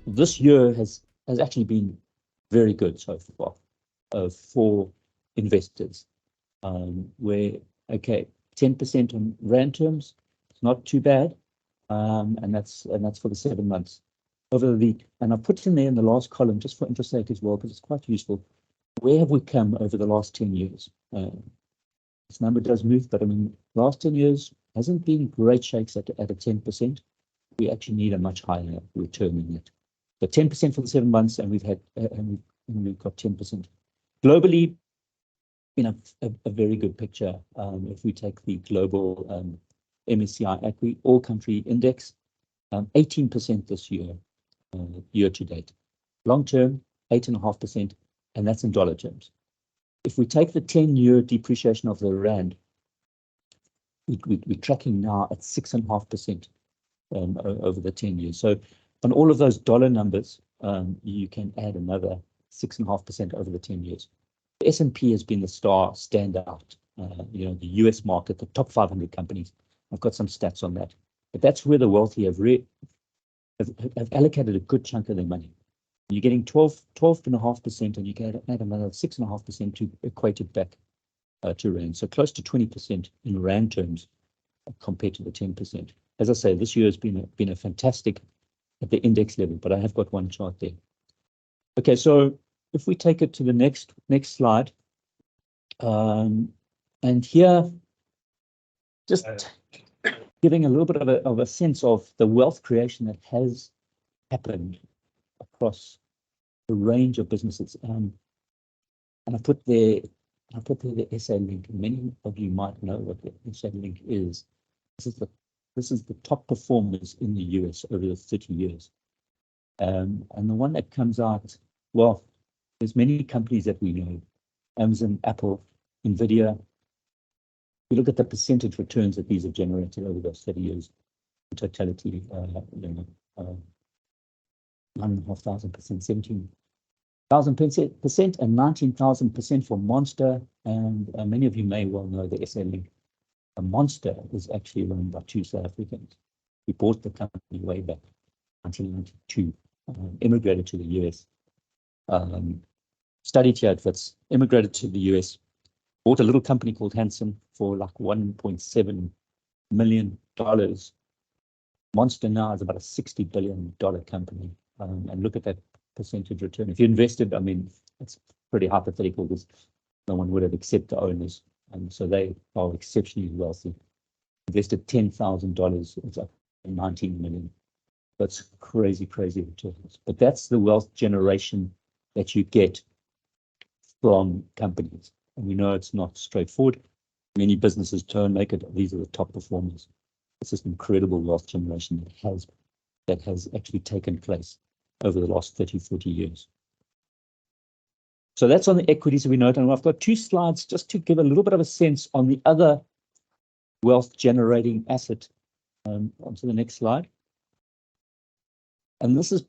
this year has actually been very good so far for investors. Where, okay, 10% on rand terms, it's not too bad, and that's for the 7 months. And I put in there in the last column just for interest sake as well, because it's quite useful. Where have we come over the last 10 years? This number does move, but I mean, last 10 years hasn't been great shakes at a 10%. We actually need a much higher return than that. So 10% for the 7 months, and we've got 10%. Globally, a very good picture. If we take the global MSCI ACWI All Country Index, 18% this year, year to date. Long term, 8.5%, and that's in dollar terms. If we take the 10-year depreciation of the rand, we're tracking now at 6.5% over the 10 years. So on all of those dollar numbers, you can add another 6.5% over the 10 years. The S&P has been the star standout. The US market, the top 500 companies. I've got some stats on that. But that's where the wealthy have allocated a good chunk of their money. You're getting 12.5%, and you can add another 6.5% to equate it back to rand. So close to 20% in rand terms compared to the 10%. As I say, this year has been a fantastic at the index level, but I have got one chart there. Okay, so if we take it to the next slide, and here, just giving a little bit of a sense of the wealth creation that has happened across a range of businesses. And I put there the SA link. Many of you might know what the SA link is. This is the top performers in the US over the 30 years. And the one that comes out, well, there's many companies that we know: Amazon, Apple, Nvidia. You look at the percentage returns that these have generated over those 30 years in totality, 9,500%, 17,000%, and 19,000% for Monster. And many of you may well know the SA link. Monster is actually run by two South Africans. We bought the company way back, 1992, immigrated to the US, studied here at Wits, immigrated to the US, bought a little company called Hanson for like $1.7 million. Monster now is about a $60 billion company. And look at that percentage return. If you invested, I mean, it's pretty hypothetical because no one would have accepted the owners. And so they are exceptionally wealthy. Invested $10,000, it's up to 19 million. That's crazy, crazy returns. But that's the wealth generation that you get from companies. And we know it's not straightforward. Many businesses make it. These are the top performers. It's just incredible wealth generation that has actually taken place over the last 30, 40 years. So that's on the equities that we note. And I've got two slides just to give a little bit of a sense on the other wealth generating asset. Onto the next slide. And this is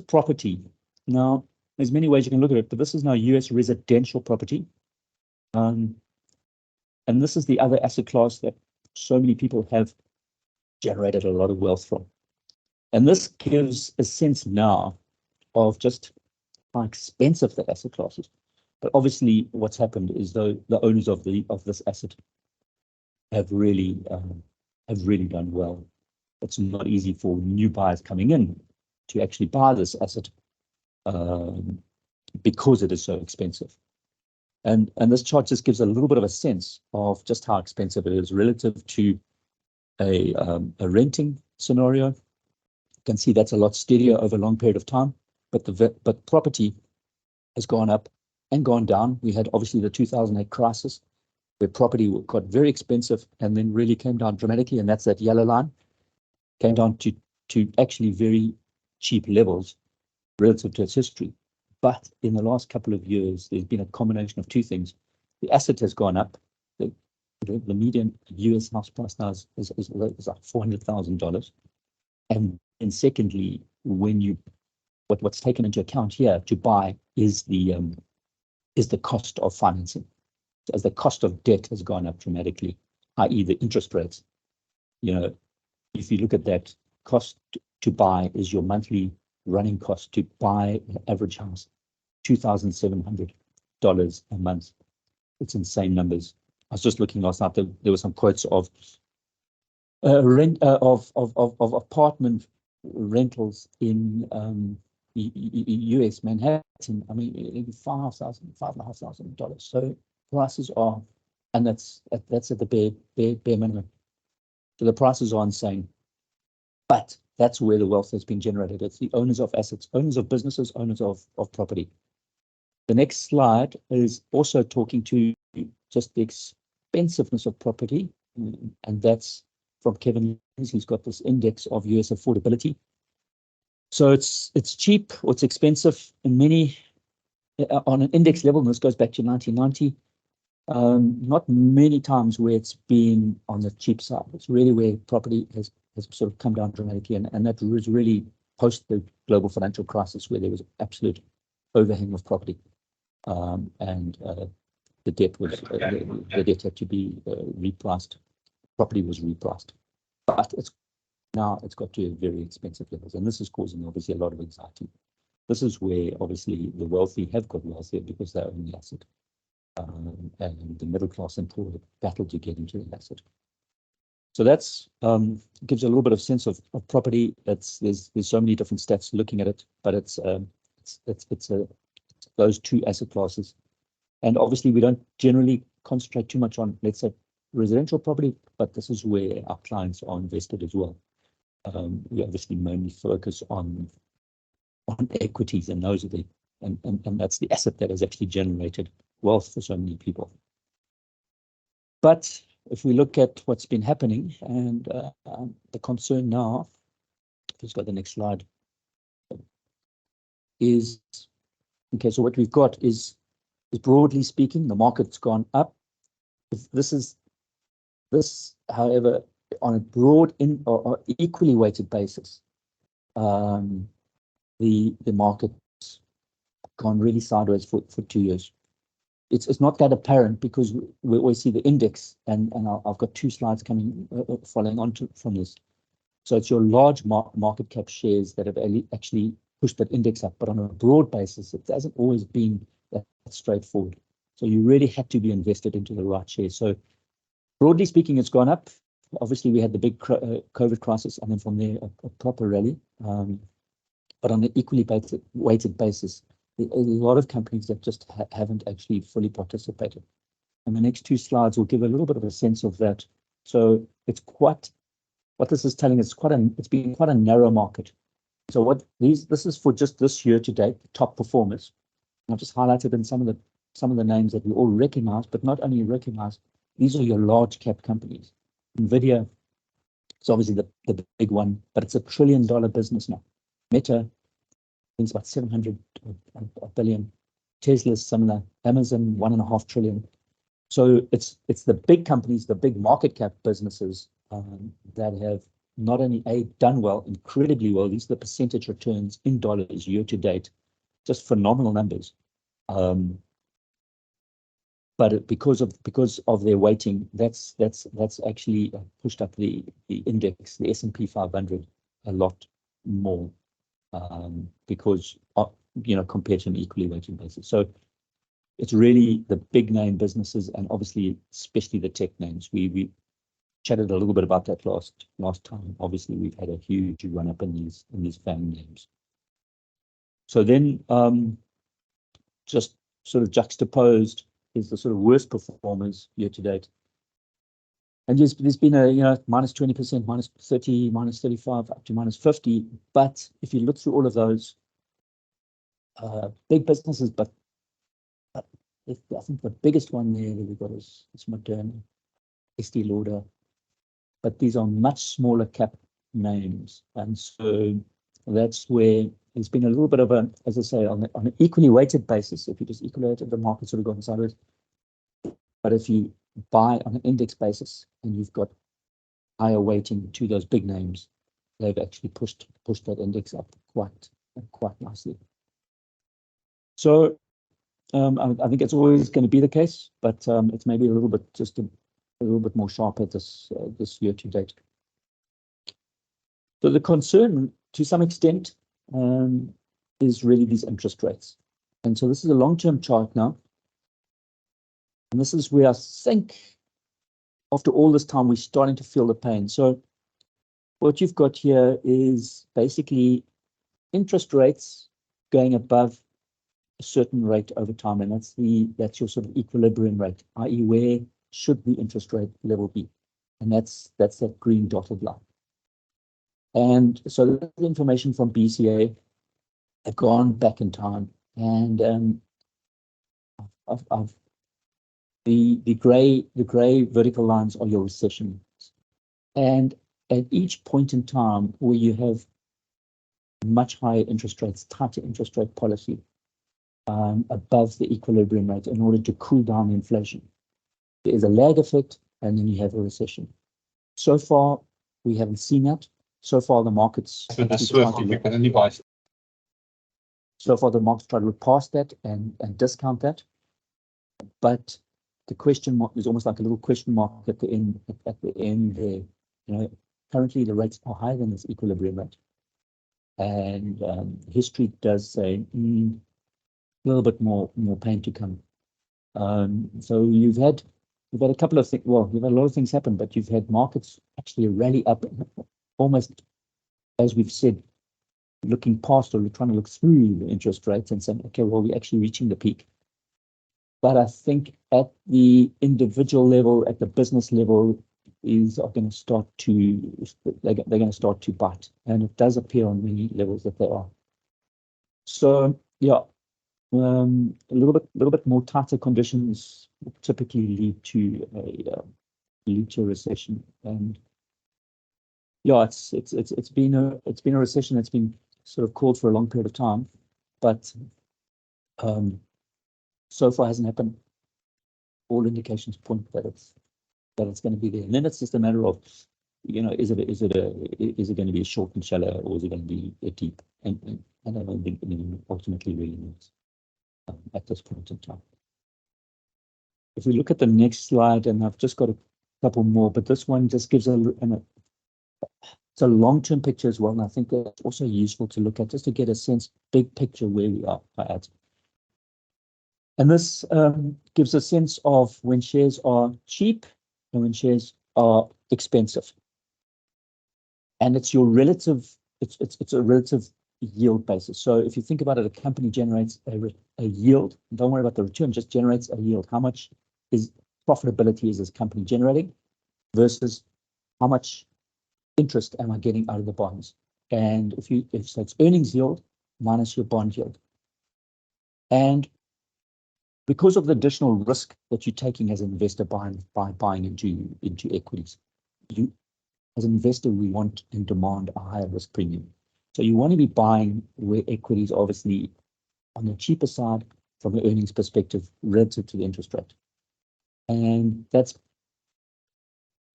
property. Now, there's many ways you can look at it, but this is now US residential property. And this is the other asset class that so many people have generated a lot of wealth from. And this gives a sense now of just how expensive the asset class is. But obviously, what's happened is the owners of this asset have really done well. It's not easy for new buyers coming in to actually buy this asset because it is so expensive. And this chart just gives a little bit of a sense of just how expensive it is relative to a renting scenario. You can see that's a lot steadier over a long period of time, but property has gone up and gone down. We had obviously the 2008 crisis where property got very expensive and then really came down dramatically, and that's that yellow line. Came down to actually very cheap levels relative to its history. But in the last couple of years, there's been a combination of two things. The asset has gone up. The median US house price now is like $400,000. And secondly, what's taken into account here to buy is the cost of financing. So as the cost of debt has gone up dramatically, i.e. the interest rates, if you look at that, cost to buy is your monthly running cost to buy an average house, $2,700 a month. It's insane numbers. I was just looking last night. There were some quotes of rent of apartment rentals in US Manhattan. I mean, $5,500. So prices are, and that's at the bare minimum. So the prices are insane. But that's where the wealth has been generated. It's the owners of assets, owners of businesses, owners of property. The next slide is also talking to just the expensiveness of property, and that's from Kevin. He's got this index of US affordability. So it's cheap or it's expensive in many on an index level, and this goes back to 1990. Not many times where it's been on the cheap side. It's really where property has sort of come down dramatically, and that was really post the global financial crisis, where there was absolute overhang of property, and the debt was the debt had to be repriced. Property was repriced, but now it's got to very expensive levels, and this is causing obviously a lot of anxiety. This is where obviously the wealthy have got wealthier because they own the asset, and the middle class and poor battle to get into the asset. So that's gives a little bit of sense of property. There's so many different stats looking at it, but it's those two asset classes, and obviously we don't generally concentrate too much on, let's say, residential property, but this is where our clients are invested as well. We obviously mainly focus on equities, and those are and that's the asset that has actually generated wealth for so many people. But if we look at what's been happening, and the concern now, if you've got the next slide, is, okay, so what we've got is broadly speaking, the market's gone up. If this, however, on a broad or equally weighted basis, the market's gone really sideways for 2 years. It's not that apparent because we always see the index, and I've got two slides coming following on from this. So it's your large market cap shares that have actually pushed that index up, but on a broad basis, it hasn't always been that straightforward. So you really had to be invested into the right shares. So broadly speaking, it's gone up. Obviously, we had the big COVID crisis, and then from there, a proper rally. But on an equally weighted basis, a lot of companies that just haven't actually fully participated. And the next two slides will give a little bit of a sense of that. So it's what this is telling us, it's been quite a narrow market. So this is for just this year to date, the top performers. And I've just highlighted in some of the names that we all recognize, but not only recognize, these are your large cap companies. NVIDIA is obviously the big one, but it's $1 trillion business now. Meta, I think it's about 700 billion. Tesla is similar. Amazon, 1.5 trillion. So it's the big companies, the big market cap businesses that have not only done well, incredibly well. These are the percentage returns in dollars year to date, just phenomenal numbers. But because of their weighting, that's actually pushed up the index, the S&P 500, a lot more, because compared to an equally weighted basis. So it's really the big name businesses, and obviously especially the tech names. We chatted a little bit about that last time. Obviously, we've had a huge run up in these FANG names. So then, just sort of juxtaposed is the sort of worst performers year to date. And there's been a minus 20%, minus 30, minus 35, up to minus 50. But if you look through all of those big businesses, but I think the biggest one there that we've got is Moderna, Estée Lauder. But these are much smaller cap names, and so that's where there's been a little bit of as I say, on an equally weighted basis. If you just equate the market sort of gone sideways. But if you buy on an index basis and you've got higher weighting to those big names, they've actually pushed that index up quite nicely. So I think it's always going to be the case, but it's maybe a little bit more sharper this year to date. So the concern, to some extent, is really these interest rates. And so this is a long-term chart now. And this is where I think after all this time, we're starting to feel the pain. So what you've got here is basically interest rates going above a certain rate over time. And that's your sort of equilibrium rate, i.e. where should the interest rate level be? And that's that green dotted line. And so the information from BCA have gone back in time, and the gray vertical lines are your recession. And at each point in time where you have much higher interest rates, tighter interest rate policy above the equilibrium rate in order to cool down inflation, there is a lag effect, and then you have a recession. So far, we haven't seen that. So far, the markets try to look past that and discount that. But the question mark is almost like a little question mark at the end. At the end, there, currently the rates are higher than this equilibrium rate, and history does say a little bit more pain to come. So you've had a couple of things. Well, you've had a lot of things happen, but you've had markets actually rally up, almost as we've said, looking past or trying to look through the interest rates and saying, okay, well, we're actually reaching the peak. But I think at the individual level, at the business level, are going to start to they're going to start to bite, and it does appear on many levels that they are. So yeah, a little bit more tighter conditions typically lead to a recession, and yeah, it's been a recession that's been sort of called for a long period of time, but so far hasn't happened. All indications point that it's going to be there, and then it's just a matter of, is it going to be a short and shallow, or is it going to be a deep? And I don't think anyone ultimately really knows at this point in time. If we look at the next slide, and I've just got a couple more, but this one just gives it's a long-term picture as well, and I think that's also useful to look at just to get a sense, big picture, where we are at. And this gives a sense of when shares are cheap and when shares are expensive. And it's your relative, it's a relative yield basis. So if you think about it, a company generates a yield. Don't worry about the return, just generates a yield. How much profitability is this company generating versus how much interest am I getting out of the bonds? And so it's earnings yield minus your bond yield. And because of the additional risk that you're taking as an investor by buying into equities, as an investor, we want and demand a higher risk premium. So you want to be buying where equities are obviously on the cheaper side from an earnings perspective relative to the interest rate. And that's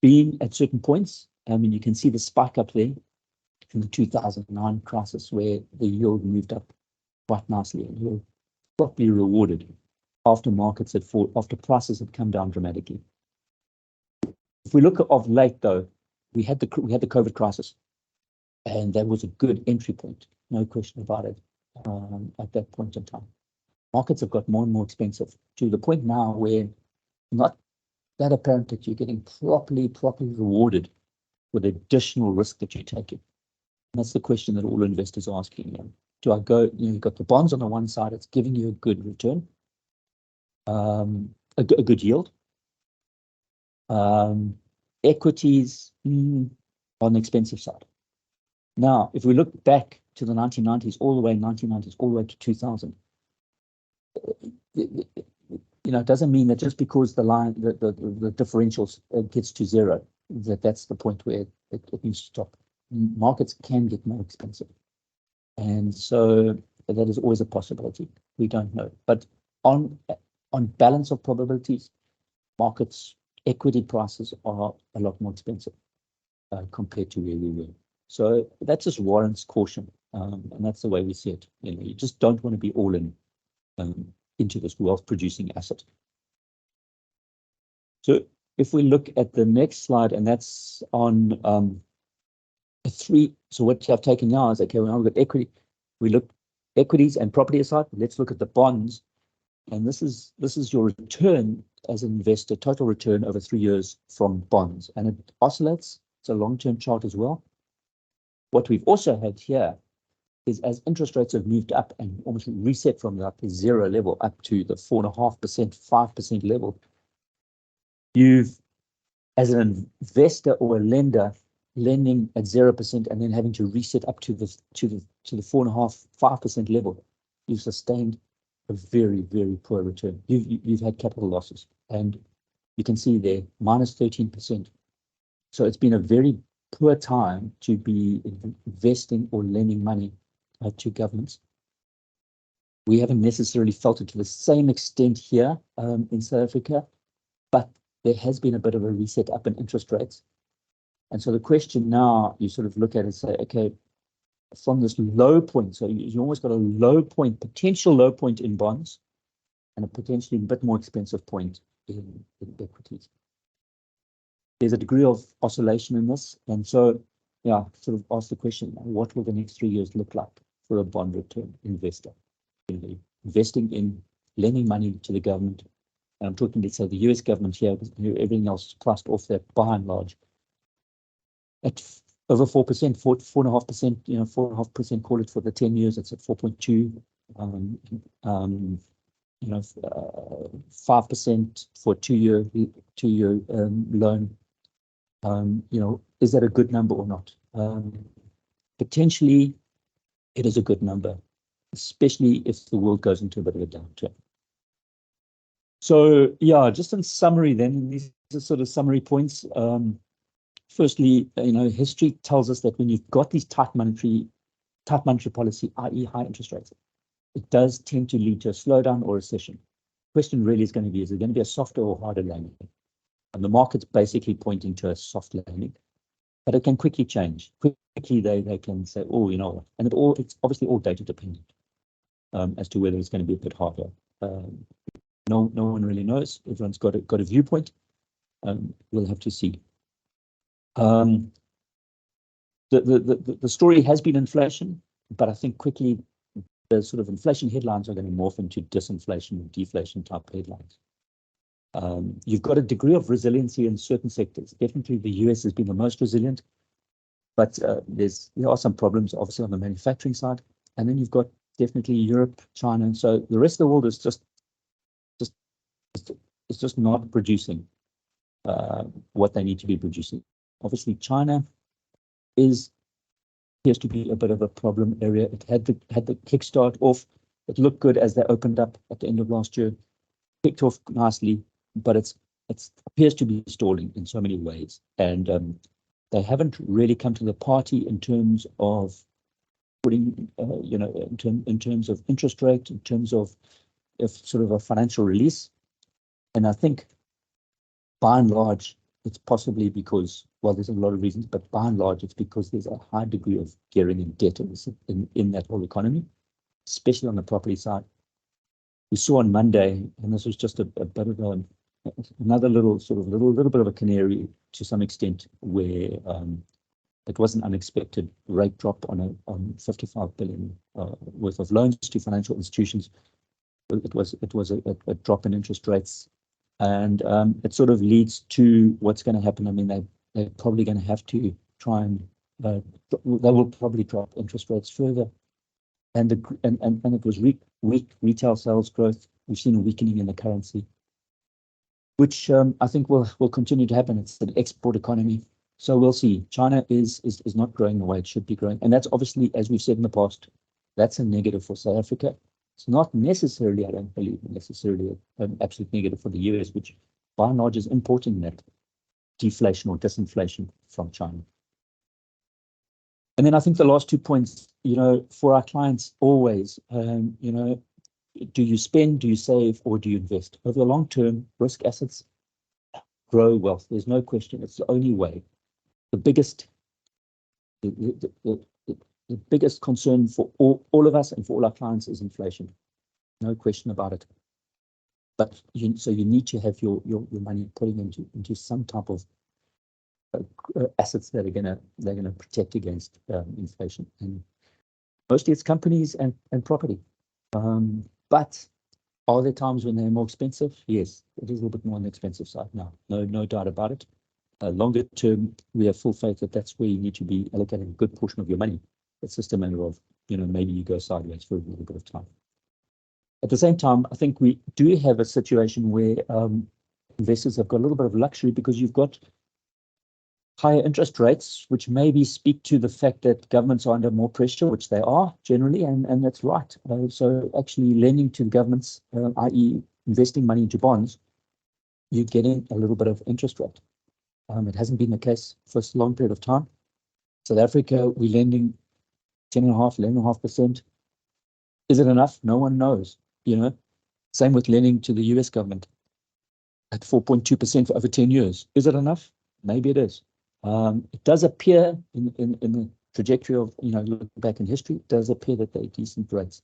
been at certain points. I mean, you can see the spike up there in the 2009 crisis where the yield moved up quite nicely, and you're properly rewarded after markets had fallen, after prices had come down dramatically. If we look of late, though, we had the COVID crisis, and that was a good entry point, no question about it. At that point in time, markets have got more and more expensive to the point now where not that apparent that you're getting properly rewarded with additional risk that you're taking. And that's the question that all investors are asking. Do I go? You've got the bonds on the one side; it's giving you a good return, a good yield. Equities on the expensive side. Now, if we look back to the 1990s, all the way to 2000, it doesn't mean that just because the differentials gets to zero, that's the point where it needs to stop. Markets can get more expensive, and so that is always a possibility. We don't know, but on balance of probabilities, markets, equity prices are a lot more expensive compared to where we were. So that just warrants caution, and that's the way we see it. You just don't want to be all in into this wealth-producing asset. So if we look at the next slide, and that's on so what I've taken now is, okay, well, I've got equity. We look equities and property aside. Let's look at the bonds. And this is your return as an investor, total return over 3 years from bonds. And it oscillates. It's a long-term chart as well. What we've also had here is as interest rates have moved up and almost reset from the zero level up to the 4.5%, 5% level, you've, as an investor or a lender, lending at 0% and then having to reset up to the 4.5%, 5% level, you've sustained a very, very poor return. You've had capital losses, and you can see there minus 13%. So it's been a very poor time to be investing or lending money to governments. We haven't necessarily felt it to the same extent here in South Africa, but there has been a bit of a reset up in interest rates. And so the question now, you sort of look at it and say, okay, from this low point, so you almost got a low point, potential low point in bonds, and a potentially a bit more expensive point in equities. There's a degree of oscillation in this. And so, yeah, sort of ask the question, what will the next 3 years look like for a bond return investor? Investing in lending money to the government. And I'm talking, let's say, the US government here, everything else is priced off that by and large. At over 4%, 4.5%, 4.5%, call it for the 10 years, it's at 4.2, 5% for two-year loan. Is that a good number or not? Potentially, it is a good number, especially if the world goes into a bit of a downturn. So, yeah, just in summary then, these are sort of summary points. Firstly, history tells us that when you've got these tight monetary policy, i.e. high interest rates, it does tend to lead to a slowdown or recession. The question really is going to be, is it going to be a softer or harder landing? And the market's basically pointing to a soft landing, but it can quickly change. Quickly, they can say, oh, you know what? And it's obviously all data dependent as to whether it's going to be a bit harder. No one really knows. Everyone's got a viewpoint. We'll have to see. The story has been inflation, but I think quickly the sort of inflation headlines are going to morph into disinflation and deflation type headlines. You've got a degree of resiliency in certain sectors. Definitely the US has been the most resilient, but there are some problems obviously on the manufacturing side. And then you've got definitely Europe, China. And so the rest of the world is just not producing what they need to be producing. Obviously, China appears to be a bit of a problem area. It had the kickstart off. It looked good as they opened up at the end of last year. Kicked off nicely, but it appears to be stalling in so many ways. And they haven't really come to the party in terms of putting, in terms of interest rate, in terms of sort of a financial release. And I think, by and large, it's possibly because, well, there's a lot of reasons, but by and large, it's because there's a high degree of gearing and debt in that whole economy, especially on the property side. We saw on Monday, and this was just a bit of another little bit of a canary to some extent, where it was an unexpected rate drop on 55 billion worth of loans to financial institutions. It was a drop in interest rates. And it sort of leads to what's going to happen. I mean, they're probably going to have to try and they will probably drop interest rates further. And it was weak retail sales growth. We've seen a weakening in the currency, which I think will continue to happen. It's an export economy, so we'll see. China is not growing the way it should be growing, and that's obviously, as we've said in the past, that's a negative for South Africa. It's not necessarily, I don't believe, necessarily an absolute negative for the US, which by and large is importing that deflation or disinflation from China. And then I think the last 2 points, for our clients always, do you spend, do you save, or do you invest? Over the long term, risk assets grow wealth. There's no question. It's the only way. The biggest concern for all of us and for all our clients is inflation. No question about it. But so you need to have your money putting into some type of assets that are gonna protect against inflation. And Mostly it's companies and property. But are there times when they're more expensive? Yes, it is a little bit more on the expensive side now. No doubt about it. Longer term, we have full faith that that's where you need to be allocating a good portion of your money. It's just a matter of, maybe you go sideways for a little bit of time. At the same time, I think we do have a situation where investors have got a little bit of luxury because you've got higher interest rates, which maybe speak to the fact that governments are under more pressure, which they are generally, and that's right. So actually lending to governments, i.e. investing money into bonds, you're getting a little bit of interest rate. It hasn't been the case for a long period of time. South Africa, we're lending 10.5%, 11.5%. Is it enough? No one knows. Same with lending to the US government at 4.2% for over 10 years. Is it enough? Maybe it is. It does appear in the trajectory of, looking back in history, it does appear that they're decent rates.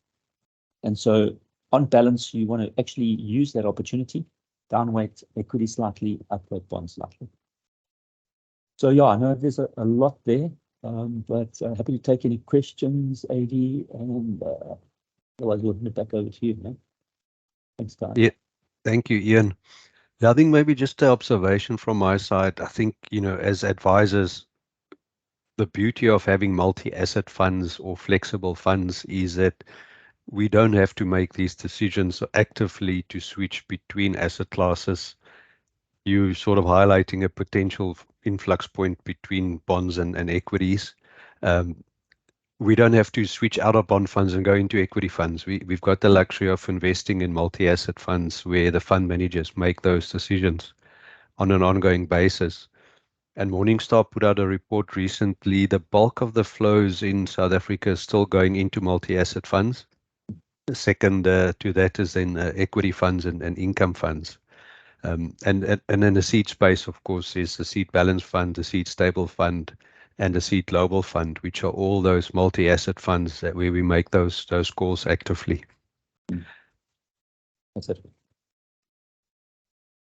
And so on balance, you want to actually use that opportunity, downweight equity slightly, upweight bonds slightly. So yeah, I know there's a lot there, but happy to take any questions, AD, and otherwise we'll hand it back over to you, man. Thanks, guys. Yeah, thank you, Ian. I think maybe just an observation from my side. I think, as advisors, the beauty of having multi-asset funds or flexible funds is that we don't have to make these decisions actively to switch between asset classes. You sort of highlighting a potential influx point between bonds and equities. We don't have to switch out of bond funds and go into equity funds. We've got the luxury of investing in multi-asset funds where the fund managers make those decisions on an ongoing basis. And Morningstar put out a report recently. The bulk of the flows in South Africa is still going into multi-asset funds. The second to that is then equity funds and income funds. And then the seed space, of course, is the seed balance fund, the seed stable fund, and the seed global fund, which are all those multi-asset funds that where we make those calls actively. That's it.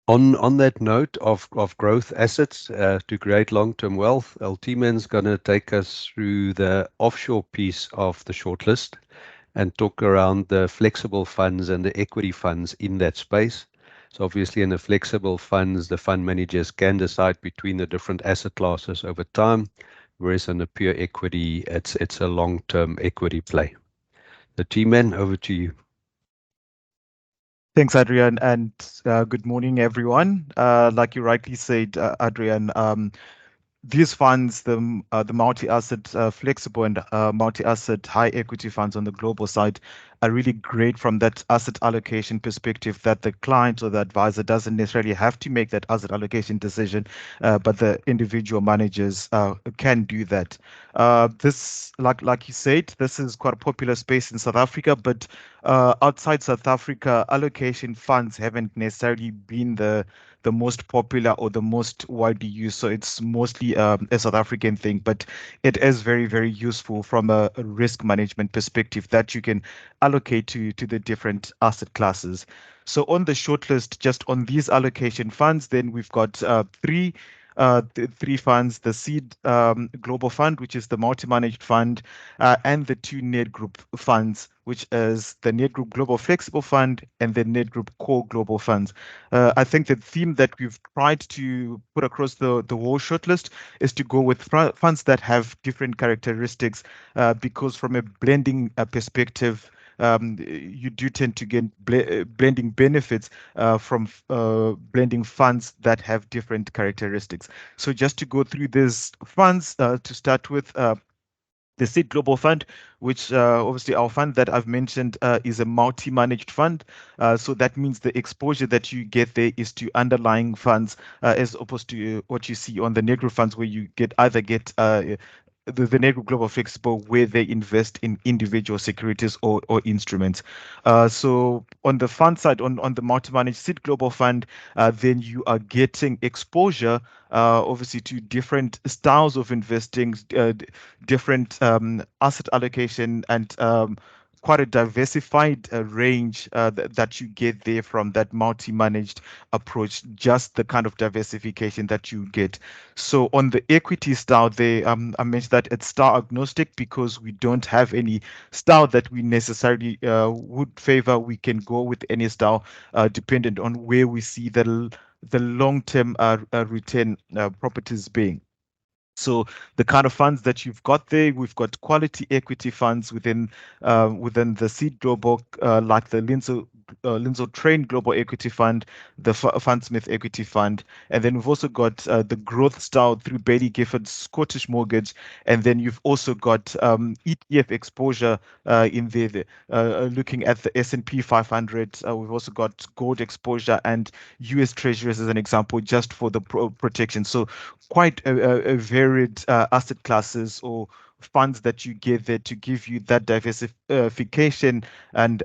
On that note of growth assets to create long-term wealth, Altiman's going to take us through the offshore piece of the shortlist and talk around the flexible funds and the equity funds in that space. So obviously in the flexible funds, the fund managers can decide between the different asset classes over time, whereas in the pure equity, it's a long-term equity play. The T-Man, over to you. Thanks, Adrian, and good morning, everyone. Like you rightly said, Adrian, these funds, the multi-asset flexible and multi-asset high equity funds on the global side are really great from that asset allocation perspective, that the client or the advisor doesn't necessarily have to make that asset allocation decision, but the individual managers can do that. This, like you said, this is quite a popular space in South Africa, but outside South Africa, allocation funds haven't necessarily been the most popular or the most widely used. So it's mostly a South African thing, but it is very, very useful from a risk management perspective that you can allocate to the different asset classes. So on the shortlist, just on these allocation funds, then we've got three funds: the Seed Global Fund, which is the multi-managed fund, and the two Net Group funds, which is the Net Group Global Flexible Fund and the Net Group Core Global Funds. I think the theme that we've tried to put across the whole shortlist is to go with funds that have different characteristics, because from a blending perspective, you do tend to get blending benefits from blending funds that have different characteristics. So just to go through these funds, to start with, the Seed Global Fund, which obviously our fund that I've mentioned is a multi-managed fund. So that means the exposure that you get there is to underlying funds, as opposed to what you see on the Net Group funds, where you either get the Net Group Global Flexible, where they invest in individual securities or instruments. So on the fund side, on the multi-managed Seed Global Fund, then you are getting exposure, obviously, to different styles of investing, different asset allocation and quite a diversified range that you get there from that multi-managed approach, just the kind of diversification that you get. So on the equity style there, I mentioned that it's style agnostic because we don't have any style that we necessarily would favor. We can go with any style dependent on where we see the long-term return properties being. So the kind of funds that you've got there, we've got quality equity funds within the seed global, like the Lindsay Train Global Equity Fund, the Fundsmith Equity Fund, and then we've also got the growth style through Bailey Gifford Scottish Mortgage, and then you've also got ETF exposure in there. Looking at the S&P 500, we've also got gold exposure and US Treasuries as an example, just for the protection. So quite a varied asset classes or funds that you get there to give you that diversification and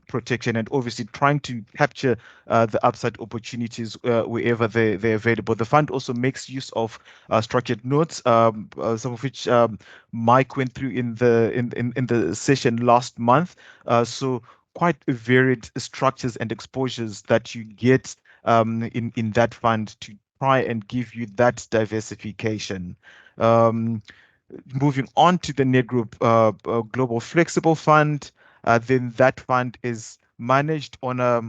protection, and obviously trying to capture the upside opportunities wherever they're available. The fund also makes use of structured notes, some of which Mike went through in the session last month. So quite varied structures and exposures that you get in that fund to try and give you that diversification. Moving on to the Net Group Global Flexible Fund, then that fund is managed on a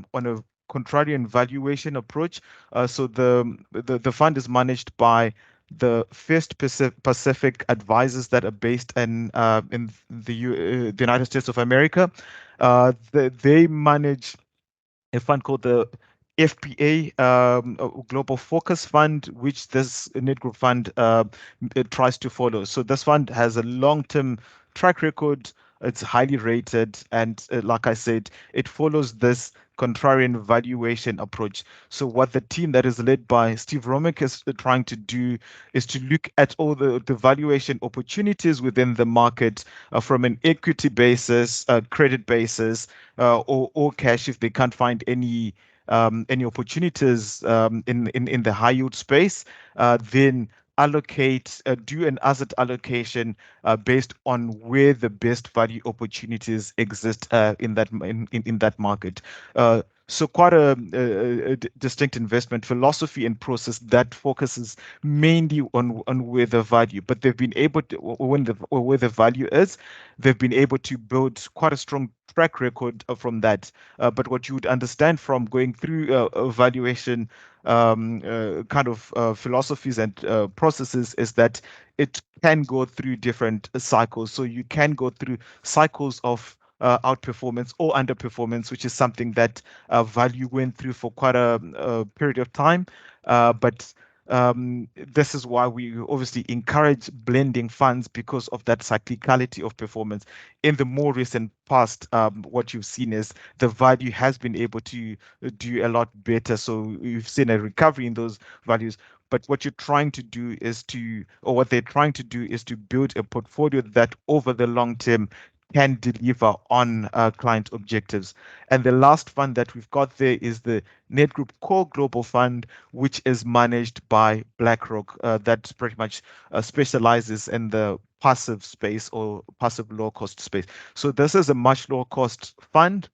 contrarian valuation approach. So the fund is managed by the First Pacific advisors that are based in the United States of America. They manage a fund called the FPA Global Focus Fund, which this Net Group fund it tries to follow. So this fund has a long-term track record. It's highly rated, and like I said, it follows this contrarian valuation approach. So what the team that is led by Steve Romick is trying to do is to look at all the valuation opportunities within the market from an equity basis, credit basis, or cash if they can't find any opportunities in the high yield space, then do an asset allocation based on where the best value opportunities exist in that market. So quite a distinct investment philosophy and process that focuses mainly on where the value, but they've been able to, where the value is, they've been able to build quite a strong track record from that. But what you would understand from going through valuation kind of philosophies and processes is that it can go through different cycles. So you can go through cycles of outperformance or underperformance, which is something that value went through for quite a period of time. But this is why we obviously encourage blending funds because of that cyclicality of performance. In the more recent past, what you've seen is the value has been able to do a lot better. So you've seen a recovery in those values. But what you're trying to do is or what they're trying to do is to build a portfolio that over the long term can deliver on client objectives. And the last fund that we've got there is the Net Group Core Global Fund, which is managed by BlackRock, that pretty much specializes in the passive space or passive low cost space. So this is a much lower cost fund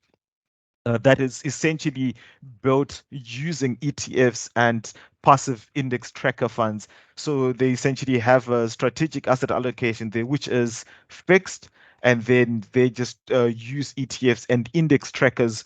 that is essentially built using ETFs and passive index tracker funds. So they essentially have a strategic asset allocation there, which is fixed, and then they just use ETFs and index trackers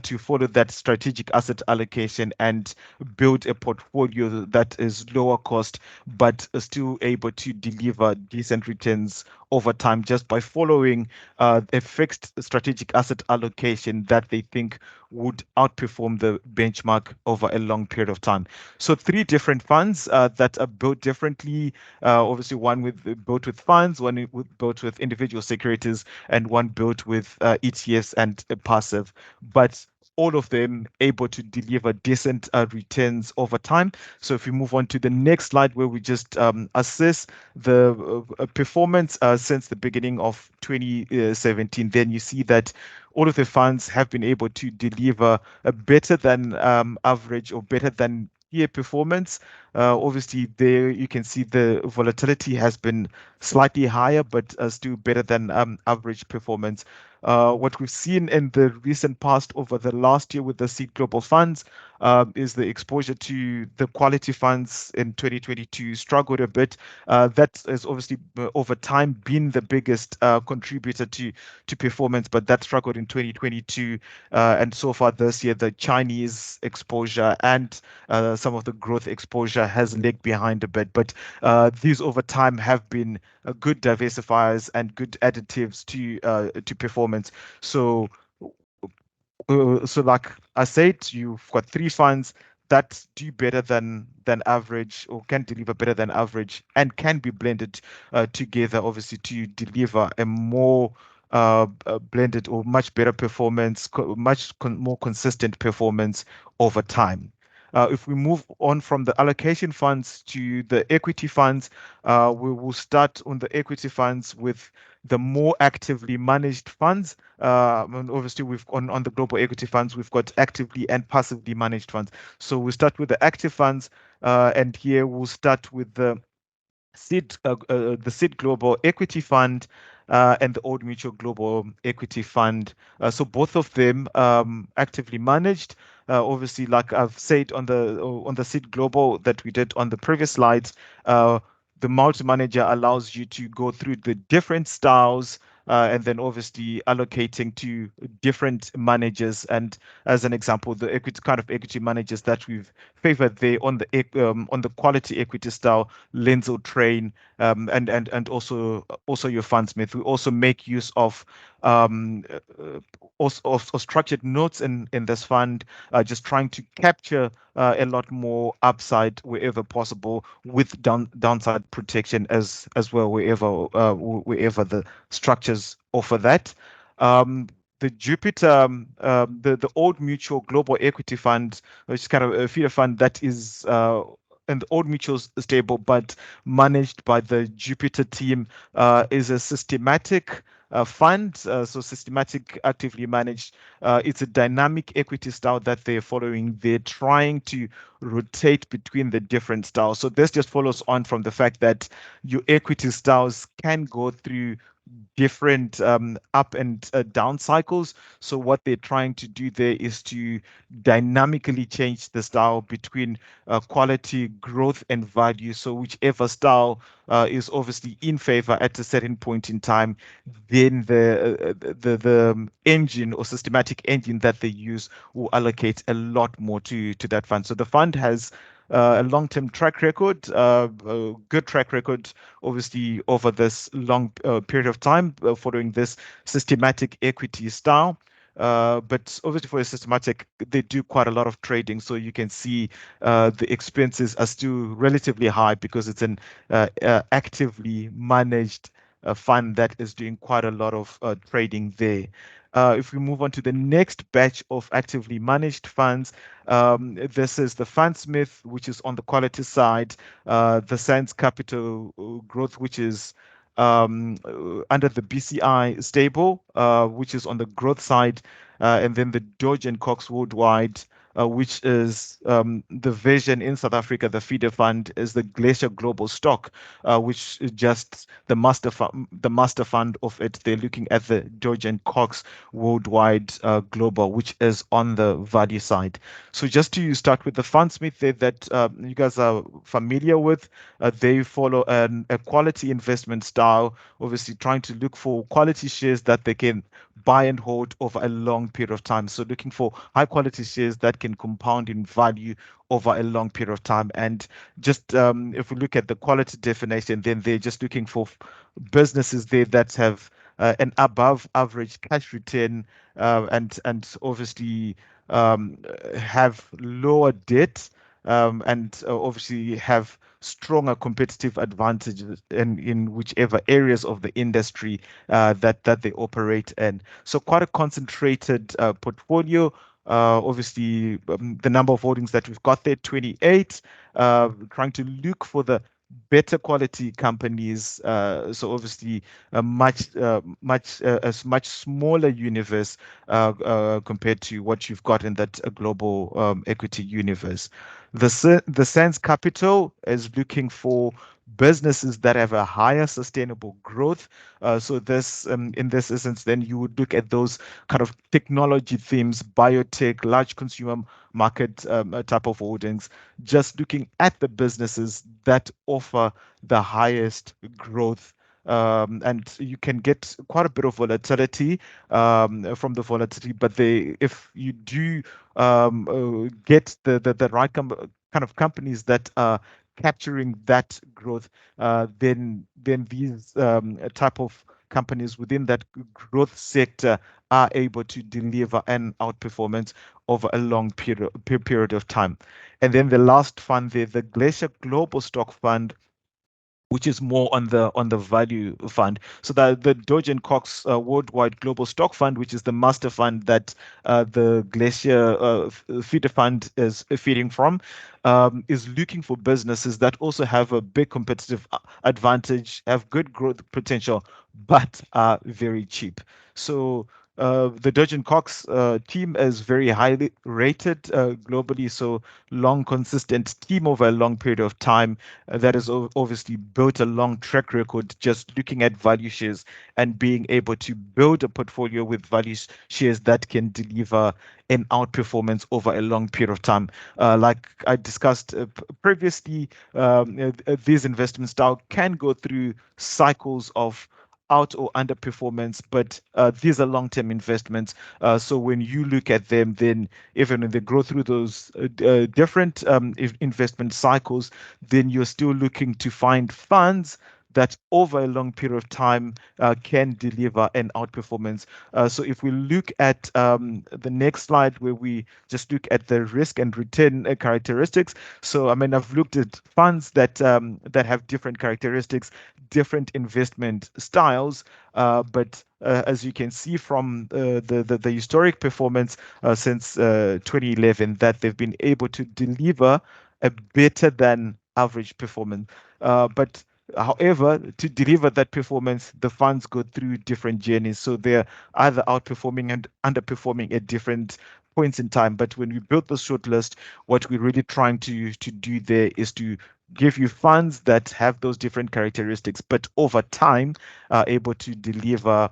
to follow that strategic asset allocation and build a portfolio that is lower cost, but still able to deliver decent returns over time just by following a fixed strategic asset allocation that they think would outperform the benchmark over a long period of time. So 3 different funds that are built differently. Obviously, one built with funds, one built with individual securities, and one built with ETFs and passive. But all of them able to deliver decent returns over time. So if we move on to the next slide where we just assess the performance since the beginning of 2017, then you see that all of the funds have been able to deliver a better than average or better than peer performance. Obviously, there you can see the volatility has been slightly higher, but still better than average performance. What we've seen in the recent past over the last year with the seed global funds is the exposure to the quality funds in 2022 struggled a bit. That has obviously over time been the biggest contributor to performance, but that struggled in 2022. And so far this year, the Chinese exposure and some of the growth exposure has lagged behind a bit. But these over time have been good diversifiers and good additives to performance. So like I said, you've got three funds that do better than average or can deliver better than average and can be blended together, obviously, to deliver a more blended or much better performance, more consistent performance over time. If we move on from the allocation funds to the equity funds, we will start on the equity funds with the more actively managed funds. And obviously, we've on the global equity funds, we've got actively and passively managed funds. So we start with the active funds, and here we'll start with the SID Global Equity Fund and the Old Mutual Global Equity Fund. So both of them actively managed. Obviously, like I've said on the SID Global that we did on the previous slides, the multi-manager allows you to go through the different styles and then obviously allocating to different managers. And as an example, the equity managers that we've favored there on the quality equity style, Lenzo Train, and also your fundsmith. We also make use of of structured notes in this fund, just trying to capture a lot more upside wherever possible with downside protection as well wherever the structures offer that. The Jupiter, the Old Mutual Global Equity Fund, which is kind of a feeder fund that is and the Old Mutual stable, but managed by the Jupiter team, is a systematic fund. So systematic, actively managed. It's a dynamic equity style that they're following. They're trying to rotate between the different styles. So this just follows on from the fact that your equity styles can go through different up and down cycles. So what they're trying to do there is to dynamically change the style between quality, growth, and value. So whichever style is obviously in favor at a certain point in time, then the engine or systematic engine that they use will allocate a lot more to that fund. So the fund has a long-term track record, a good track record, obviously over this long period of time following this systematic equity style. But obviously for a systematic, they do quite a lot of trading. So you can see the expenses are still relatively high because it's an actively managed fund that is doing quite a lot of trading there. If we move on to the next batch of actively managed funds, this is the Fundsmith, which is on the quality side, the Sands Capital Growth, which is under the BCI stable, which is on the growth side, and then the Dodge and Cox Worldwide, which is the version in South Africa, the feeder fund is the Glacier Global Stock, which is just the master fund of it. They're looking at the Dodge and Cox Worldwide Global, which is on the value side. So just to start with the Fundsmith there that you guys are familiar with, they follow a quality investment style, obviously trying to look for quality shares that they can buy and hold over a long period of time. So looking for high quality shares that can compound in value over a long period of time. And just if we look at the quality definition, then they're just looking for businesses there that have an above average cash return and obviously have lower debt and obviously have stronger competitive advantages in whichever areas of the industry that they operate in. So quite a concentrated portfolio. Obviously, the number of holdings that we've got there, 28, trying to look for the better quality companies. So obviously a much smaller universe compared to what you've got in that global equity universe. The Sands Capital is looking for businesses that have a higher sustainable growth. So this, in this instance, then you would look at those kind of technology themes, biotech, large consumer market type of holdings, just looking at the businesses that offer the highest growth. And you can get quite a bit of volatility from the volatility, but if you do get the right kind of companies that are capturing that growth, then these type of companies within that growth sector are able to deliver an outperformance over a long period of time. And then the last fund there, the Glacier Global Stock Fund, which is more on the value fund. So the Doge and Cox Worldwide Global Stock Fund, which is the master fund that the Glacier feeder fund is feeding from, is looking for businesses that also have a big competitive advantage, have good growth potential, but are very cheap. So the Doge and Cox team is very highly rated globally. So long, consistent team over a long period of time that has obviously built a long track record just looking at value shares and being able to build a portfolio with value shares that can deliver an outperformance over a long period of time. Like I discussed previously, these investment style can go through cycles of out or underperformance, but these are long-term investments. So when you look at them, then even when they go through those different investment cycles, then you're still looking to find funds that over a long period of time can deliver an outperformance. So if we look at the next slide where we just look at the risk and return characteristics. So I mean, I've looked at funds that that have different characteristics, different investment styles, but as you can see from the historic performance since 2011, that they've been able to deliver a better than average performance. But however, to deliver that performance, the funds go through different journeys. So they're either outperforming and underperforming at different points in time. But when we built the short list, what we're really trying to do there is to give you funds that have those different characteristics, but over time are able to deliver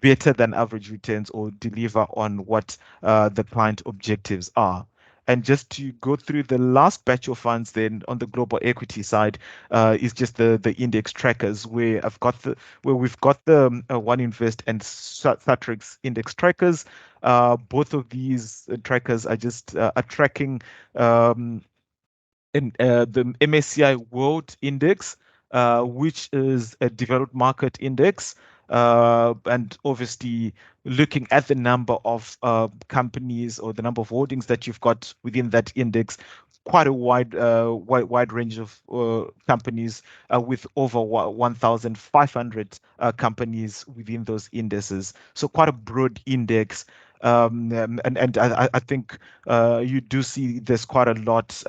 better than average returns or deliver on what the client objectives are. And just to go through the last batch of funds, then on the global equity side, is just the index trackers where we've got the One Invest and Satrix index trackers. Both of these trackers are just are tracking the MSCI World Index, which is a developed market index, and obviously looking at the number of companies or the number of holdings that you've got within that index, quite a wide range of companies with over 1,500 companies within those indices. So quite a broad index. And I think you do see there's quite a lot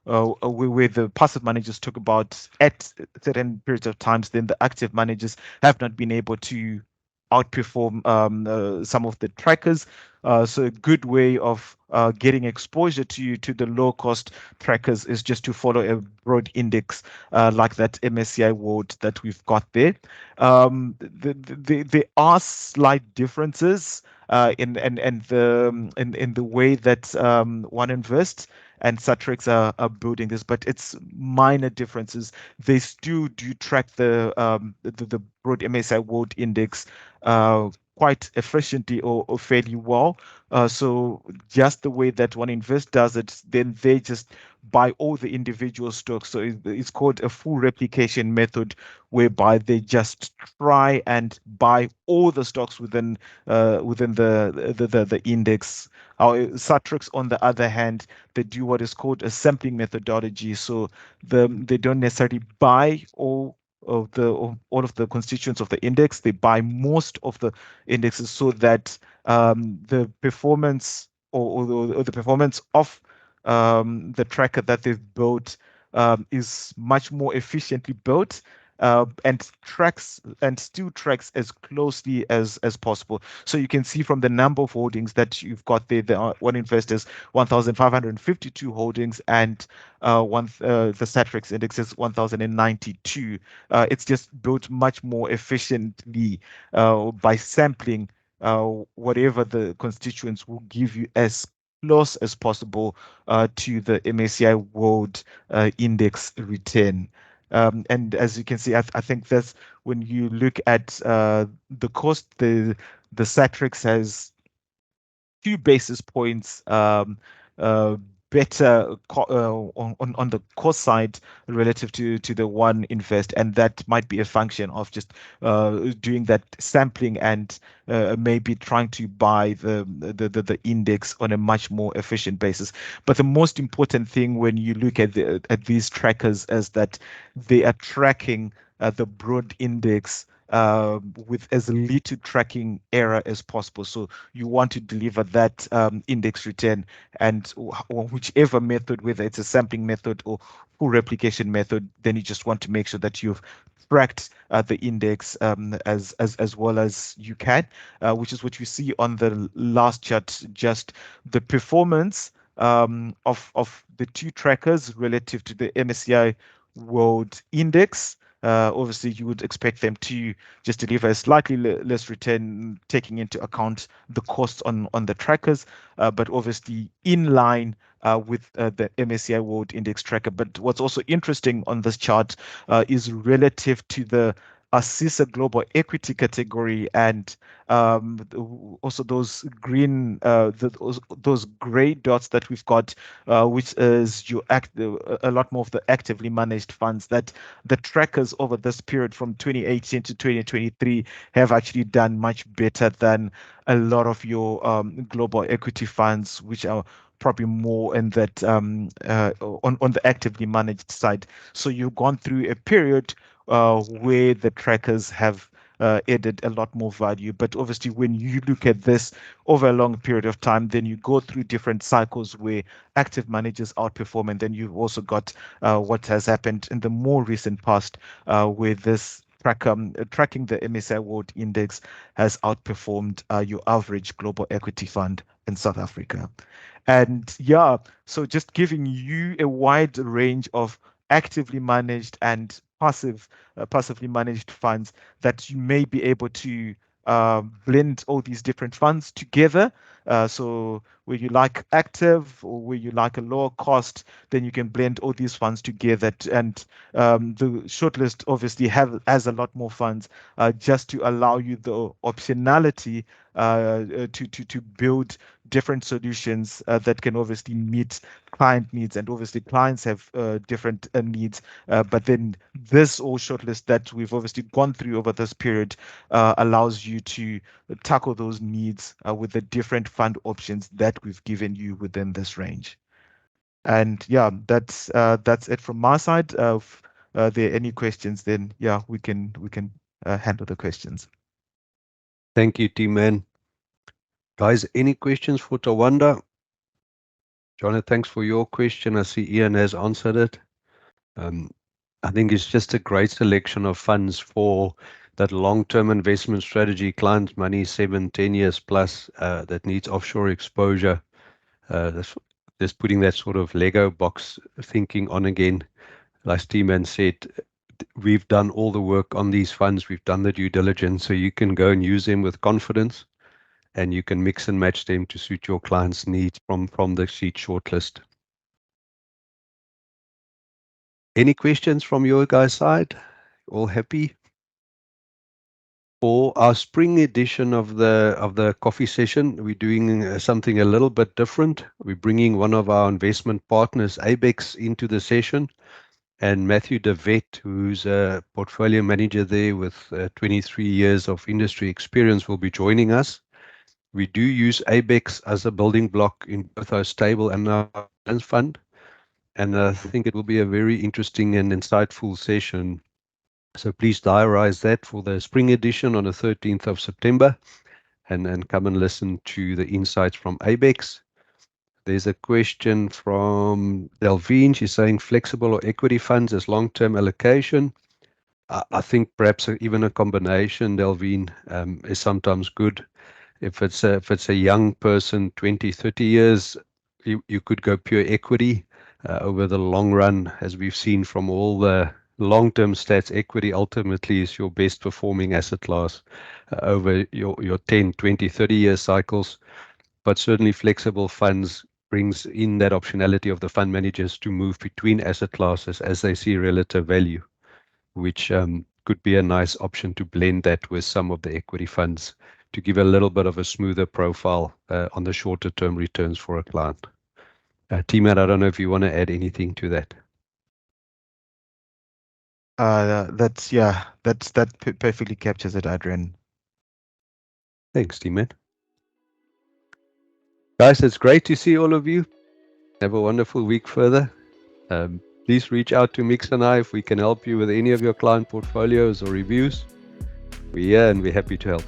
where the passive managers talk about at certain periods of times, then the active managers have not been able to outperform some of the trackers. So a good way of getting exposure to the low cost trackers is just to follow a broad index like that MSCI World that we've got there. There are slight differences in the way that One Invest and Satrix are building this, but it's minor differences. They still do track the broad MSCI World Index quite efficiently or fairly well. So just the way that One Invest does it, then they just buy all the individual stocks. So it's called a full replication method, whereby they just try and buy all the stocks within the index. Satrix, on the other hand, they do what is called a sampling methodology. So they don't necessarily buy all of the constituents of the index. They buy most of the indexes so that the performance or the performance of the tracker that they've built is much more efficiently built. and still tracks as closely as possible. So you can see from the number of holdings that you've got there, one investor's 1,552 holdings, and the Satrix index is 1,092. It's just built much more efficiently by sampling whatever the constituents will give you as close as possible to the MSCI World Index return. And as you can see, I think that's when you look at the cost, the Satrix has 2 basis points uh, better on the cost side relative to the one invest, and that might be a function of just doing that sampling and maybe trying to buy the index on a much more efficient basis. But the most important thing when you look at these trackers is that they are tracking the broad index with as little tracking error as possible. So you want to deliver that index return, and whichever method, whether it's a sampling method or full replication method, then you just want to make sure that you've tracked the index as well as you can, which is what you see on the last chart, just the performance of the 2 trackers relative to the MSCI World Index. Obviously, you would expect them to just deliver a slightly less return, taking into account the costs on the trackers, but obviously in line with the MSCI World Index tracker. But what's also interesting on this chart is relative to the ASISA Global Equity category, and also those green, those gray dots that we've got, which is a lot more of the actively managed funds, that the trackers over this period from 2018 to 2023 have actually done much better than a lot of your global equity funds, which are probably more in that on the actively managed side. So you've gone through a period where the trackers have added a lot more value. But obviously, when you look at this over a long period of time, then you go through different cycles where active managers outperform, and then you've also got what has happened in the more recent past, where this tracking the MSCI World Index has outperformed your average global equity fund in South Africa. And yeah, so just giving you a wide range of actively managed and passively managed funds that you may be able to blend all these different funds together. So where you like active or where you like a lower cost, then you can blend all these funds together. And the shortlist obviously has a lot more funds just to allow you the optionality to build different solutions that can obviously meet client needs, and obviously clients have different needs, but then this all shortlist that we've obviously gone through over this period allows you to tackle those needs with the different fund options that we've given you within this range. And yeah, that's it from my side. If there are any questions, then yeah, we can handle the questions. Thank you, T-Man. Guys, any questions for Tawanda? Jonathan, thanks for your question. I see Ian has answered it. I think it's just a great selection of funds for that long-term investment strategy, client money, 7-10 years plus, that needs offshore exposure. Just putting that sort of Lego box thinking on again. Like T-Man said, we've done all the work on these funds. We've done the due diligence, so you can go and use them with confidence, and you can mix and match them to suit your client's needs from the sheet shortlist. Any questions from your guys' side? All happy? For our spring edition of the coffee session, we're doing something a little bit different. We're bringing one of our investment partners, Abex, into the session, and Matthew De Wet, who's a portfolio manager there with 23 years of industry experience, will be joining us. We do use Abex as a building block in both our stable and our balance fund, and I think it will be a very interesting and insightful session. So please diarize that for the spring edition on the 13th of September, and come and listen to the insights from Abex. There's a question from Delvine. She's saying flexible or equity funds as long-term allocation. I think perhaps even a combination, Delvin, is sometimes good. If it's a young person, 20, 30 years, you could go pure equity. Over the long run, as we've seen from all the long-term stats, equity ultimately is your best performing asset class over your 10, 20, 30-year cycles. But certainly flexible funds brings in that optionality of the fund managers to move between asset classes as they see relative value, which could be a nice option to blend that with some of the equity funds to give a little bit of a smoother profile on the shorter term returns for a client. T-Matt, I don't know if you want to add anything to that. That perfectly captures it, Adrian. Thanks, T-Matt. Guys, it's great to see all of you. Have a wonderful week further. Please reach out to Mix and I if we can help you with any of your client portfolios or reviews. We're here and we're happy to help.